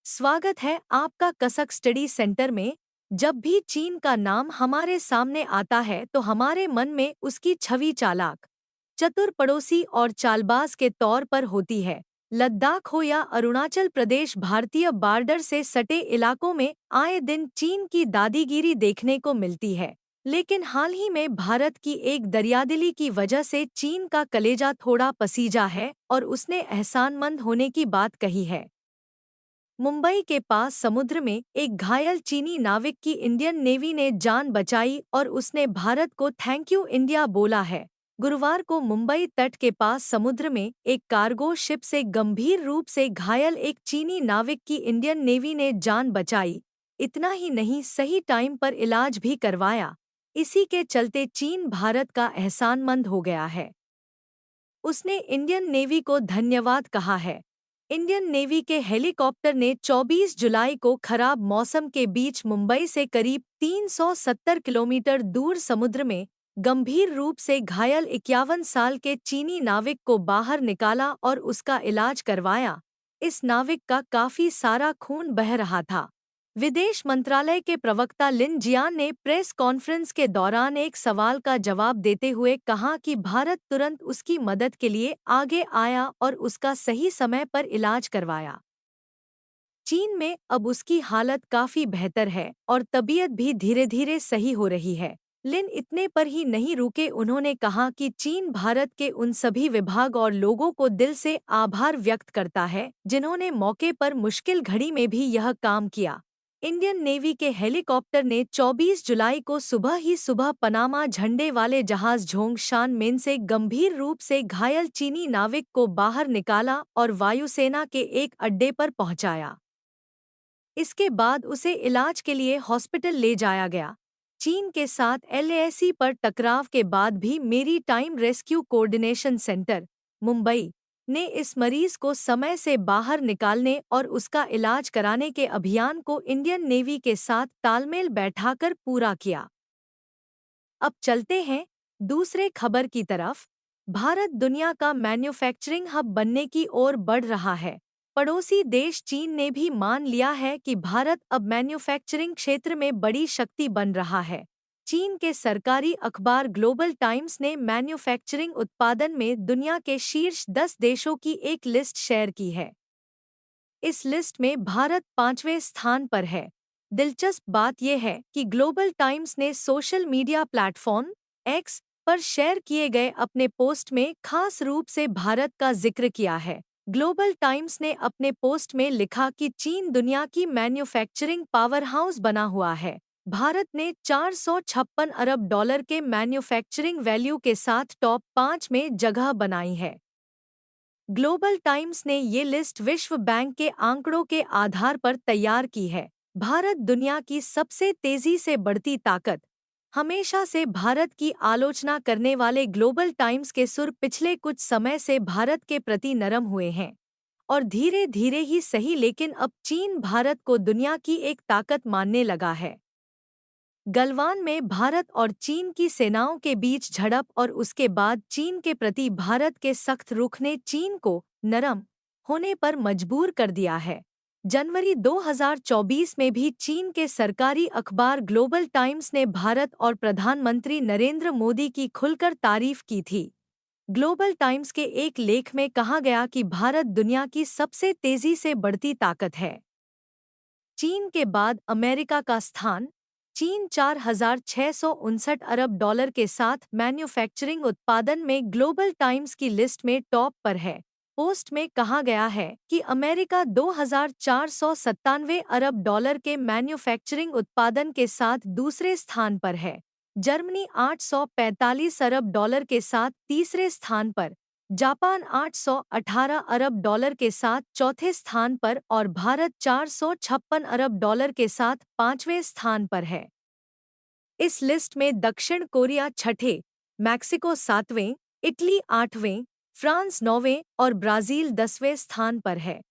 स्वागत है आपका कसक स्टडी सेंटर में। जब भी चीन का नाम हमारे सामने आता है तो हमारे मन में उसकी छवि चालाक, चतुर पड़ोसी और चालबाज के तौर पर होती है। लद्दाख हो या अरुणाचल प्रदेश, भारतीय बॉर्डर से सटे इलाकों में आए दिन चीन की दादागिरी देखने को मिलती है। लेकिन हाल ही में भारत की एक दरियादिली की वजह से चीन का कलेजा थोड़ा पसीजा है और उसने एहसानमंद होने की बात कही है। मुंबई के पास समुद्र में एक घायल चीनी नाविक की इंडियन नेवी ने जान बचाई और उसने भारत को थैंक यू इंडिया बोला है। गुरुवार को मुंबई तट के पास समुद्र में एक कार्गो शिप से गंभीर रूप से घायल एक चीनी नाविक की इंडियन नेवी ने जान बचाई। इतना ही नहीं, सही टाइम पर इलाज भी करवाया। इसी के चलते चीन भारत का एहसानमंद हो गया है। उसने इंडियन नेवी को धन्यवाद कहा है। इंडियन नेवी के हेलीकॉप्टर ने 24 जुलाई को खराब मौसम के बीच मुंबई से करीब 370 किलोमीटर दूर समुद्र में गंभीर रूप से घायल 51 साल के चीनी नाविक को बाहर निकाला और उसका इलाज करवाया। इस नाविक का काफी सारा खून बह रहा था। विदेश मंत्रालय के प्रवक्ता लिन जियान ने प्रेस कॉन्फ्रेंस के दौरान एक सवाल का जवाब देते हुए कहा कि भारत तुरंत उसकी मदद के लिए आगे आया और उसका सही समय पर इलाज करवाया। चीन में अब उसकी हालत काफी बेहतर है और तबीयत भी धीरे धीरे सही हो रही है। लिन इतने पर ही नहीं रुके, उन्होंने कहा कि चीन भारत के उन सभी विभाग और लोगों को दिल से आभार व्यक्त करता है जिन्होंने मौके पर मुश्किल घड़ी में भी यह काम किया। इंडियन नेवी के हेलीकॉप्टर ने 24 जुलाई को सुबह पनामा झंडे वाले जहाज झोंग शान मेन से गंभीर रूप से घायल चीनी नाविक को बाहर निकाला और वायुसेना के एक अड्डे पर पहुंचाया। इसके बाद उसे इलाज के लिए हॉस्पिटल ले जाया गया। चीन के साथ एलएसी पर टकराव के बाद भी मेरी time rescue coordination centre, Mumbai, ने इस मरीज को समय से बाहर निकालने और उसका इलाज कराने के अभियान को इंडियन नेवी के साथ तालमेल बैठाकर पूरा किया। अब चलते हैं दूसरे खबर की तरफ। भारत दुनिया का मैन्युफैक्चरिंग हब बनने की ओर बढ़ रहा है। पड़ोसी देश चीन ने भी मान लिया है कि भारत अब मैन्युफैक्चरिंग क्षेत्र में बड़ी शक्ति बन रहा है। चीन के सरकारी अखबार ग्लोबल टाइम्स ने मैन्युफैक्चरिंग उत्पादन में दुनिया के शीर्ष 10 देशों की एक लिस्ट शेयर की है। इस लिस्ट में भारत 5वें स्थान पर है। दिलचस्प बात यह है कि ग्लोबल टाइम्स ने सोशल मीडिया प्लेटफॉर्म एक्स पर शेयर किए गए अपने पोस्ट में खास रूप से भारत का जिक्र किया है। ग्लोबल टाइम्स ने अपने पोस्ट में लिखा कि चीन दुनिया की मैन्युफैक्चरिंग पावरहाउस बना हुआ है। भारत ने $456 अरब के मैन्युफैक्चरिंग वैल्यू के साथ टॉप 5 में जगह बनाई है। ग्लोबल टाइम्स ने ये लिस्ट विश्व बैंक के आंकड़ों के आधार पर तैयार की है। भारत दुनिया की सबसे तेजी से बढ़ती ताकत। हमेशा से भारत की आलोचना करने वाले ग्लोबल टाइम्स के सुर पिछले कुछ समय से भारत के प्रति नरम हुए हैं और धीरे धीरे ही सही, लेकिन अब चीन भारत को दुनिया की एक ताकत मानने लगा है। गलवान में भारत और चीन की सेनाओं के बीच झड़प और उसके बाद चीन के प्रति भारत के सख्त रुख ने चीन को नरम होने पर मजबूर कर दिया है। जनवरी 2024 में भी चीन के सरकारी अखबार ग्लोबल टाइम्स ने भारत और प्रधानमंत्री नरेंद्र मोदी की खुलकर तारीफ की थी। ग्लोबल टाइम्स के एक लेख में कहा गया कि भारत दुनिया की सबसे तेजी से बढ़ती ताकत है। चीन के बाद अमेरिका का स्थान। चीन $4,659 अरब के साथ मैन्युफैक्चरिंग उत्पादन में ग्लोबल टाइम्स की लिस्ट में टॉप पर है। पोस्ट में कहा गया है कि अमेरिका $2,497 अरब के मैन्युफैक्चरिंग उत्पादन के साथ दूसरे स्थान पर है। जर्मनी $845 अरब के साथ तीसरे स्थान पर, जापान $818 अरब के साथ चौथे स्थान पर और भारत $456 अरब के साथ 5वें स्थान पर है। इस लिस्ट में दक्षिण कोरिया छठे, मैक्सिको 7वें, इटली 8वें, फ्रांस 9वें और ब्राजील 10वें स्थान पर है।